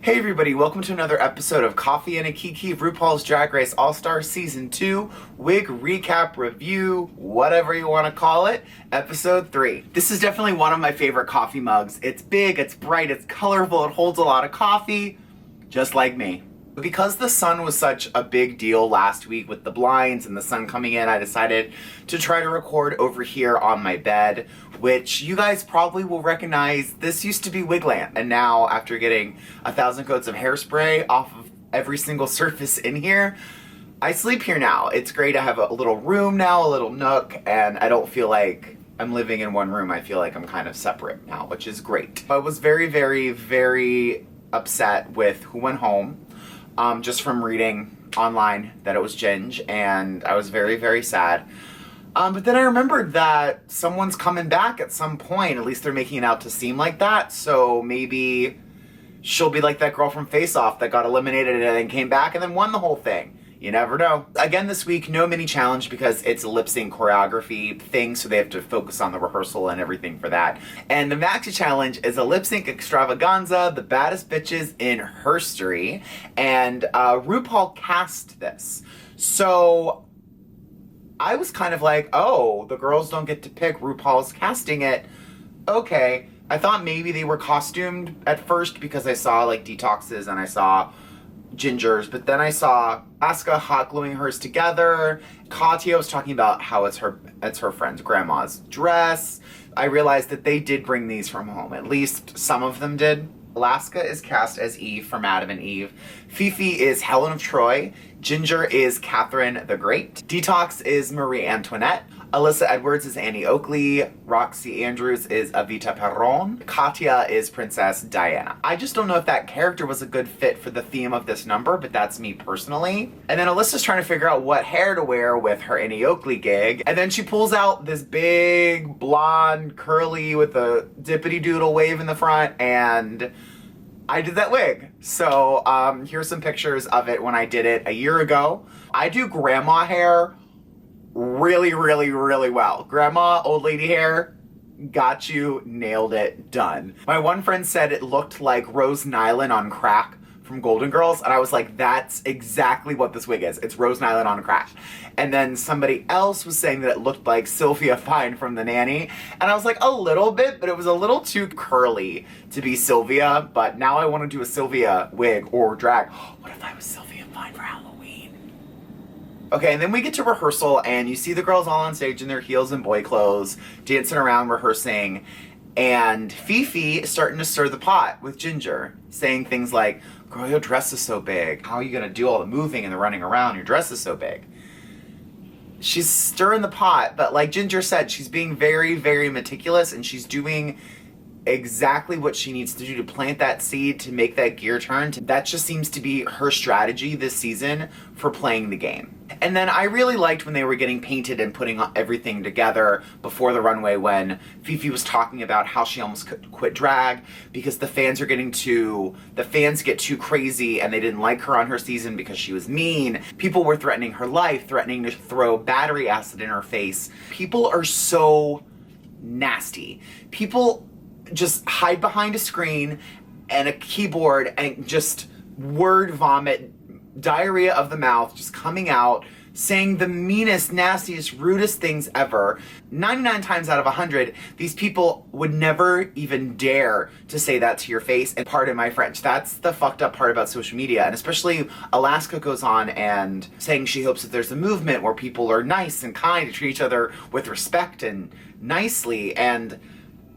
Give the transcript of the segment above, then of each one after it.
Hey everybody, welcome to another episode of Coffee and a Kiki, RuPaul's Drag Race All-Star Season 2 Wig Recap Review, whatever you want to call it, Episode 3. This is definitely one of my favorite coffee mugs. It's big, it's bright, it's colorful, it holds a lot of coffee, just like me. Because the sun was such a big deal last week with the blinds and the sun coming in, I decided to try to record over here on my bed, which you guys probably will recognize. This used to be Wigland, and now after getting 1,000 coats of hairspray off of every single surface in here, I sleep here now. It's great. I have a little room now, a little nook, and I don't feel like I'm living in one room. I feel like I'm kind of separate now, which is great. I was very, very, very upset with who went home. Just from reading online that it was Ginge, and I was very, very sad. But then I remembered that someone's coming back at some point. At least they're making it out to seem like that. So maybe she'll be like that girl from Face Off that got eliminated and then came back and then won the whole thing. You never know. Again this week, no mini challenge because it's a lip sync choreography thing, so they have to focus on the rehearsal and everything for that. And the Maxi challenge is a lip sync extravaganza, the baddest bitches in herstory, and RuPaul cast this. So I was kind of like, oh, the girls don't get to pick, RuPaul's casting it. Okay. I thought maybe they were costumed at first because I saw like detoxes and I saw Gingers, but then I saw Asuka hot gluing hers together. Katya was talking about how it's her friend's grandma's dress. I realized that they did bring these from home. At least some of them did. Alaska is cast as Eve from Adam and Eve. Fifi is Helen of Troy. Ginger is Catherine the Great. Detox is Marie Antoinette. Alyssa Edwards is Annie Oakley. Roxy Andrews is Evita Perron. Katya is Princess Diana. I just don't know if that character was a good fit for the theme of this number, but that's me personally. And then Alyssa's trying to figure out what hair to wear with her Annie Oakley gig. And then she pulls out this big, blonde, curly with a dippity-doodle wave in the front, and I did that wig. So here's some pictures of it when I did it a year ago. I do grandma hair really, really, really well. Grandma, old lady hair, got you, nailed it, done. My one friend said it looked like Rose Nyland on crack from Golden Girls, and I was like, that's exactly what this wig is. It's Rose Nyland on crack. And then somebody else was saying that it looked like Sylvia Fine from The Nanny, and I was like, a little bit, but it was a little too curly to be Sylvia, but now I want to do a Sylvia wig or drag. What if I was Sylvia Fine for Halloween? Okay, and then we get to rehearsal, and you see the girls all on stage in their heels and boy clothes, dancing around, rehearsing, and Fifi is starting to stir the pot with Ginger, saying things like, girl, your dress is so big. How are you gonna do all the moving and the running around? Your dress is so big. She's stirring the pot, but like Ginger said, she's being very, very meticulous, and she's doing exactly what she needs to do to plant that seed, to make that gear turn. That just seems to be her strategy this season for playing the game. And then I really liked when they were getting painted and putting everything together before the runway, when Fifi was talking about how she almost quit drag because the fans get too crazy and they didn't like her on her season because she was mean. People were threatening her life, threatening to throw battery acid in her face. People are so nasty. People just hide behind a screen and a keyboard and just word vomit, diarrhea of the mouth just coming out, saying the meanest, nastiest, rudest things ever. 99 times out of 100, these people would never even dare to say that to your face. And pardon my French, that's the fucked up part about social media. And especially Alaska goes on and saying she hopes that there's a movement where people are nice and kind to treat each other with respect and nicely. And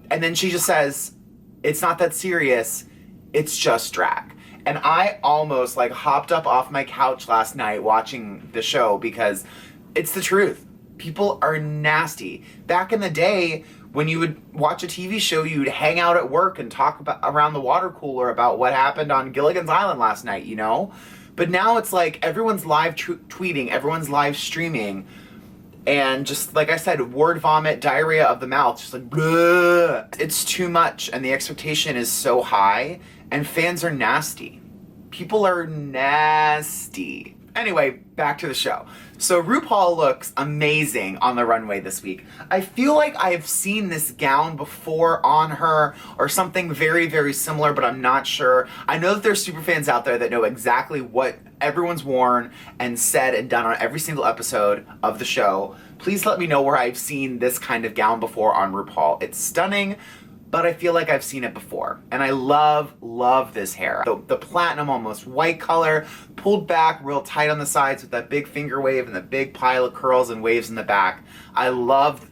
then she just says, it's not that serious, it's just drag. And I almost like hopped up off my couch last night watching the show because it's the truth. People are nasty. Back in the day, when you would watch a TV show, you'd hang out at work and talk about around the water cooler about what happened on Gilligan's Island last night, you know? But now it's like everyone's live tweeting, everyone's live streaming, and just like I said, word vomit, diarrhea of the mouth, just like bleh. It's too much, and the expectation is so high, and fans are nasty. People are nasty. Anyway, back to the show. So RuPaul looks amazing on the runway this week. I feel like I have seen this gown before on her or something very, very similar, but I'm not sure. I know that there's super fans out there that know exactly what everyone's worn and said and done on every single episode of the show. Please let me know where I've seen this kind of gown before on RuPaul. It's stunning, but I feel like I've seen it before. And I love this hair. The platinum, almost white color, pulled back real tight on the sides with that big finger wave and the big pile of curls and waves in the back. I love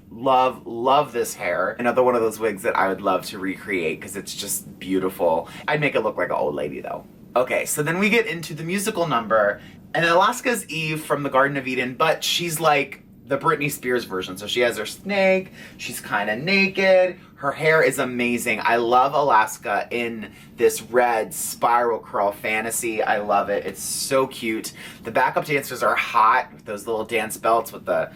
this hair. Another one of those wigs that I would love to recreate because it's just beautiful. I'd make it look like an old lady though. Okay, so then we get into the musical number, and Alaska's Eve from the Garden of Eden, but she's like the Britney Spears version. So she has her snake, she's kind of naked, her hair is amazing. I love Alaska in this red spiral curl fantasy. I love it. It's so cute. The backup dancers are hot with those little dance belts with the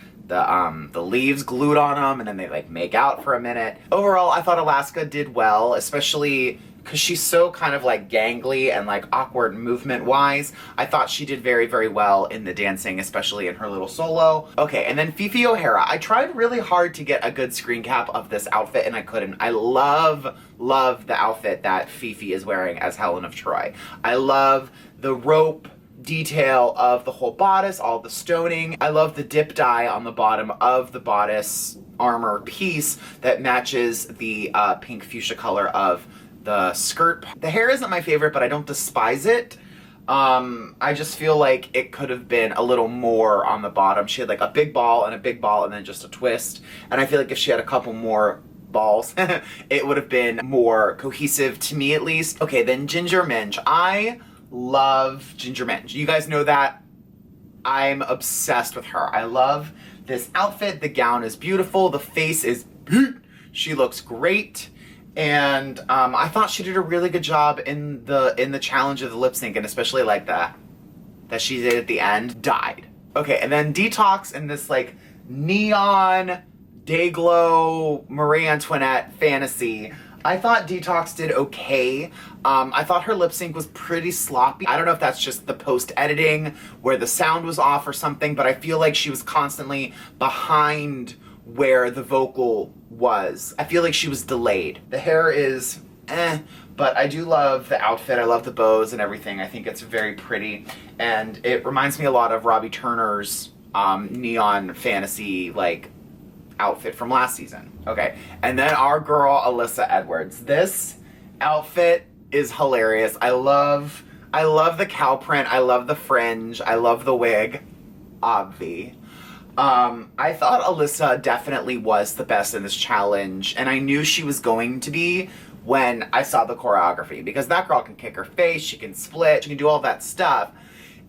leaves glued on them, and then they like make out for a minute. Overall, I thought Alaska did well, especially because she's so kind of like gangly and like awkward movement wise. I thought she did very, very well in the dancing, especially in her little solo. Okay, and then Fifi O'Hara. I tried really hard to get a good screen cap of this outfit and I couldn't. I love the outfit that Fifi is wearing as Helen of Troy. I love the rope detail of the whole bodice, all the stoning. I love the dip dye on the bottom of the bodice armor piece that matches the pink fuchsia color of the skirt. The hair isn't my favorite, but I don't despise it. I just feel like it could have been a little more on the bottom. She had like a big ball and then just a twist. And I feel like if she had a couple more balls, it would have been more cohesive to me at least. Okay, then Ginger Minj. I love Ginger Minj. You guys know that. I'm obsessed with her. I love this outfit. The gown is beautiful. The face is she looks great. And I thought she did a really good job in the challenge of the lip sync, and especially like that she did at the end, died. Okay, and then Detox in this like neon Dayglow Marie Antoinette fantasy. I thought Detox did okay. I thought her lip sync was pretty sloppy. I don't know if that's just the post editing where the sound was off or something, but I feel like she was constantly behind where the vocal was. I feel like she was delayed. The hair is but I do love the outfit. I love the bows and everything. I think it's very pretty, and it reminds me a lot of Robbie Turner's neon fantasy like outfit from last season. Okay, and then our girl Alyssa Edwards. This outfit is hilarious. I love the cow print. I love the fringe. I love the wig. Obvi. I thought Alyssa definitely was the best in this challenge, and I knew she was going to be when I saw the choreography, because that girl can kick her face, she can split, she can do all that stuff.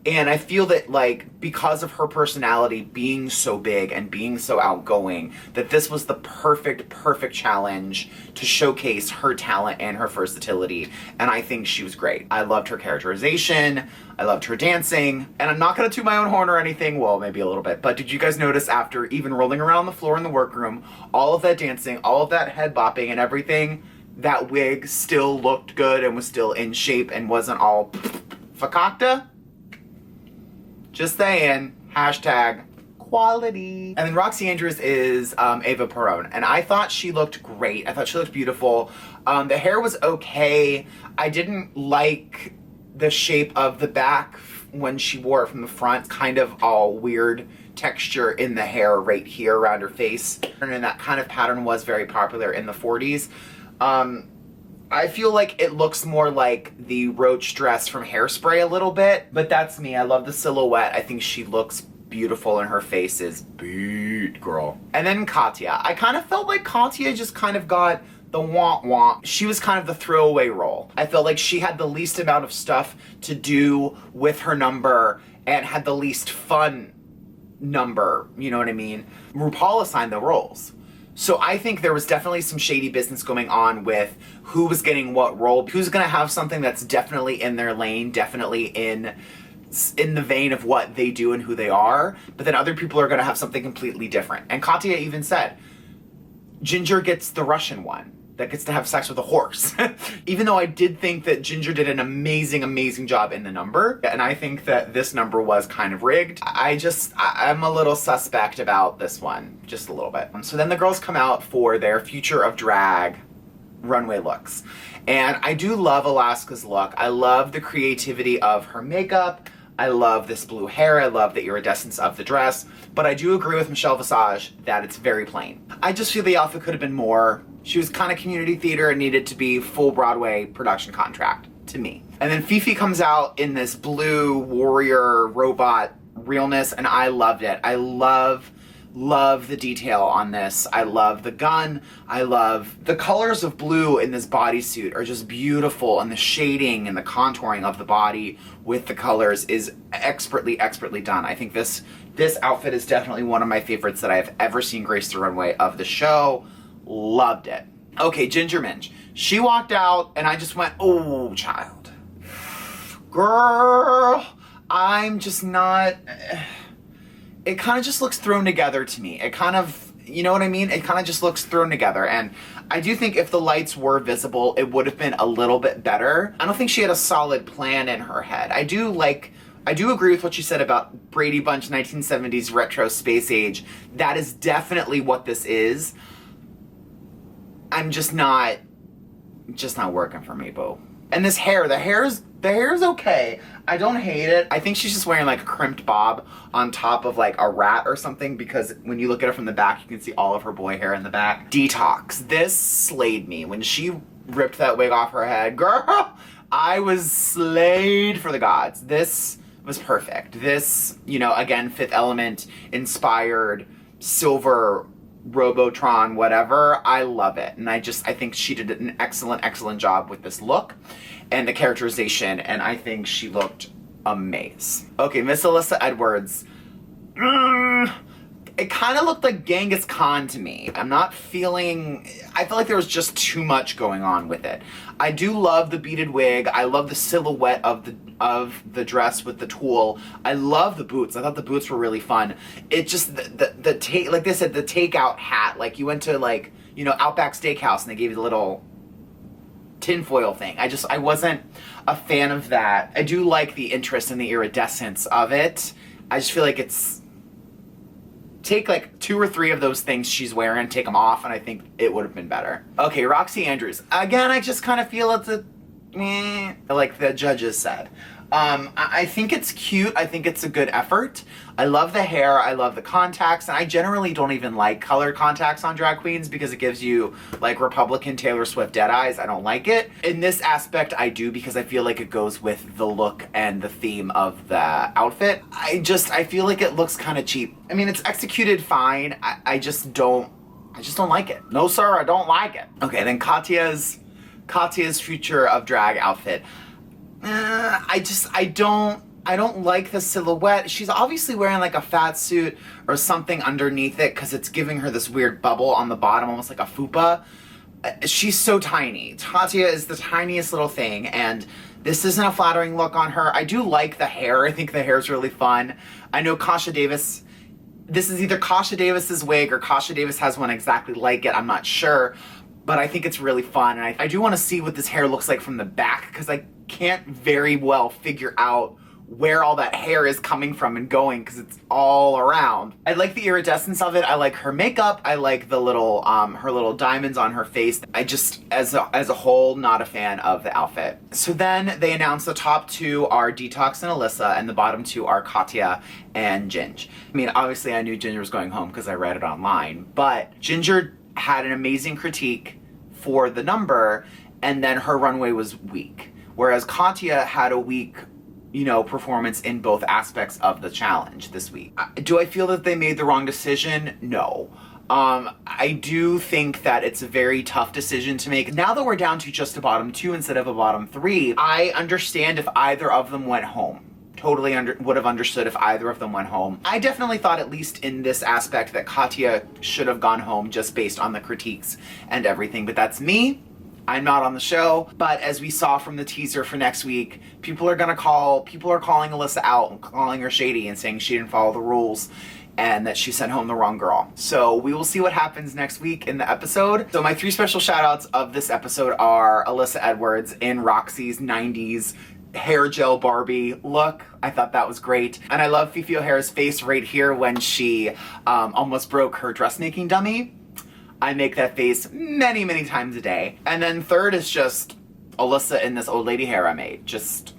And I feel that, like, because of her personality being so big and being so outgoing, that this was the perfect challenge to showcase her talent and her versatility. And I think she was great. I loved her characterization. I loved her dancing. And I'm not going to toot my own horn or anything. Well, maybe a little bit. But did you guys notice after even rolling around the floor in the workroom, all of that dancing, all of that head bopping and everything, that wig still looked good and was still in shape and wasn't all fakakta? Just saying, hashtag quality. And then Roxy Andrews is Ava Perón, and I thought she looked great. I thought she looked beautiful. The hair was okay. I didn't like the shape of the back when she wore it from the front. Kind of all weird texture in the hair right here around her face. And that kind of pattern was very popular in the 40s. I feel like it looks more like the roach dress from Hairspray a little bit, but that's me. I love the silhouette. I think she looks beautiful and her face is beat, girl. And then Katya. I kind of felt like Katya just kind of got the womp. She was kind of the throwaway role. I felt like she had the least amount of stuff to do with her number and had the least fun number, you know what I mean? RuPaul assigned the roles. So I think there was definitely some shady business going on with who was getting what role, who's gonna have something that's definitely in their lane, definitely in the vein of what they do and who they are, but then other people are gonna have something completely different. And Katya even said, Ginger gets the Russian one. that gets to have sex with a horse. Even though I did think that Ginger did an amazing, amazing job in the number, and I think that this number was kind of rigged, I'm a little suspect about this one, just a little bit. So then the girls come out for their Future of Drag runway looks. And I do love Alaska's look. I love the creativity of her makeup. I love this blue hair. I love the iridescence of the dress. But I do agree with Michelle Visage that it's very plain. I just feel the outfit could have been more. She was kind of community theater and needed to be full Broadway production contract, to me. And then Fifi comes out in this blue warrior robot realness, and I loved it. I love the detail on this. I love the gun. I love the colors of blue in this bodysuit are just beautiful, and the shading and the contouring of the body with the colors is expertly done. I think this outfit is definitely one of my favorites that I have ever seen grace the runway of the show. Loved it. Okay, Ginger Minj. She walked out and I just went, oh, child. Girl, I'm just not... It kind of just looks thrown together to me. It kind of, you know what I mean? It kind of just looks thrown together. And I do think if the lights were visible, it would have been a little bit better. I don't think she had a solid plan in her head. I do agree with what she said about Brady Bunch 1970s retro space age. That is definitely what this is. I'm just not working for me, boo. And this hair, the hair's okay. I don't hate it. I think she's just wearing like a crimped bob on top of like a rat or something, because when you look at her from the back, you can see all of her boy hair in the back. Detox. This slayed me. When she ripped that wig off her head, girl, I was slayed for the gods. This was perfect. This, you know, again, Fifth Element inspired silver Robotron, whatever. I love it. And I think she did an excellent job with this look and the characterization, and I think she looked amazing. Okay, Miss Alyssa Edwards. It kind of looked like Genghis Khan to me. I feel like there was just too much going on with it. I do love the beaded wig. I love the silhouette of the dress with the tulle. I love the boots. I thought the boots were really fun. It just, like they said, the takeout hat. Like you went to like, you know, Outback Steakhouse and they gave you the little tinfoil thing. I wasn't a fan of that. I do like the interest and the iridescence of it. I just feel like take like 2 or 3 of those things she's wearing, take them off, and I think it would have been better. Okay, Roxy Andrews. Again, I just kind of feel it's like the judges said. I think it's cute. I think it's a good effort. I love the hair. I love the contacts. And I generally don't even like colored contacts on drag queens because it gives you like Republican Taylor Swift dead eyes. I don't like it. In this aspect, I do, because I feel like it goes with the look and the theme of the outfit. I feel like it looks kind of cheap. I mean, it's executed fine. I just don't like it. No, sir, I don't like it. Okay, then Katya's Future of Drag outfit. I don't like the silhouette. She's obviously wearing like a fat suit or something underneath it because it's giving her this weird bubble on the bottom, almost like a fupa. She's so tiny. Katya is the tiniest little thing, and this isn't a flattering look on her. I do like the hair. I think the hair is really fun. I know Kasha Davis, this is either Kasha Davis's wig or Kasha Davis has one exactly like it. I'm not sure, but I think it's really fun. And I do want to see what this hair looks like from the back, because I can't very well figure out where all that hair is coming from and going, because it's all around. I like the iridescence of it. I like her makeup. I like the little her little diamonds on her face. I just, as a whole, not a fan of the outfit. So then they announced the top 2 are Detox and Alyssa, and the bottom 2 are Katya and Ginge. I mean, obviously I knew Ginger was going home because I read it online, but Ginger had an amazing critique for the number, and then her runway was weak. Whereas Katya had a weak, you know, performance in both aspects of the challenge this week. Do I feel that they made the wrong decision? No. I do think that it's a very tough decision to make. Now that we're down to just a bottom 2 instead of a bottom 3, I understand if either of them went home. Totally would have understood if either of them went home. I definitely thought, at least in this aspect, that Katya should have gone home just based on the critiques and everything, but that's me. I'm not on the show, but as we saw from the teaser for next week, people are calling Alyssa out and calling her shady and saying she didn't follow the rules. and that she sent home the wrong girl. So we will see what happens next week in the episode. So my 3 special shout outs of this episode are Alyssa Edwards in Roxy's 90s hair gel Barbie look. I thought that was great. And I love Fifi O'Hare's face right here when she almost broke her dressmaking dummy. I make that face many, many times a day. And then third is just Alyssa in this old lady hair I made. Just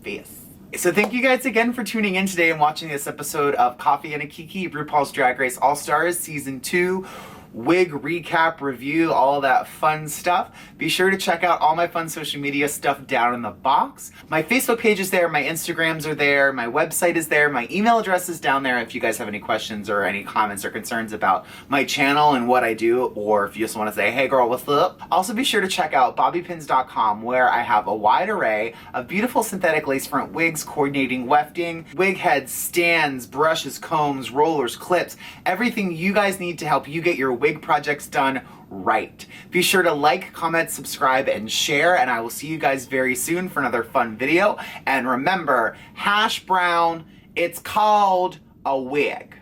face. So thank you guys again for tuning in today and watching this episode of Coffee and a Kiki, RuPaul's Drag Race All-Stars Season 2. Wig recap, review, all that fun stuff. Be sure to check out all my fun social media stuff down in the box. My Facebook page is there, my Instagrams are there, my website is there, my email address is down there if you guys have any questions or any comments or concerns about my channel and what I do, or if you just want to say, hey girl, what's up? Also be sure to check out bobbypins.com, where I have a wide array of beautiful synthetic lace front wigs, coordinating wefting, wig heads, stands, brushes, combs, rollers, clips, everything you guys need to help you get your wig projects done right. Be sure to like, comment, subscribe, and share, and I will see you guys very soon for another fun video. And remember, hash brown, it's called a wig.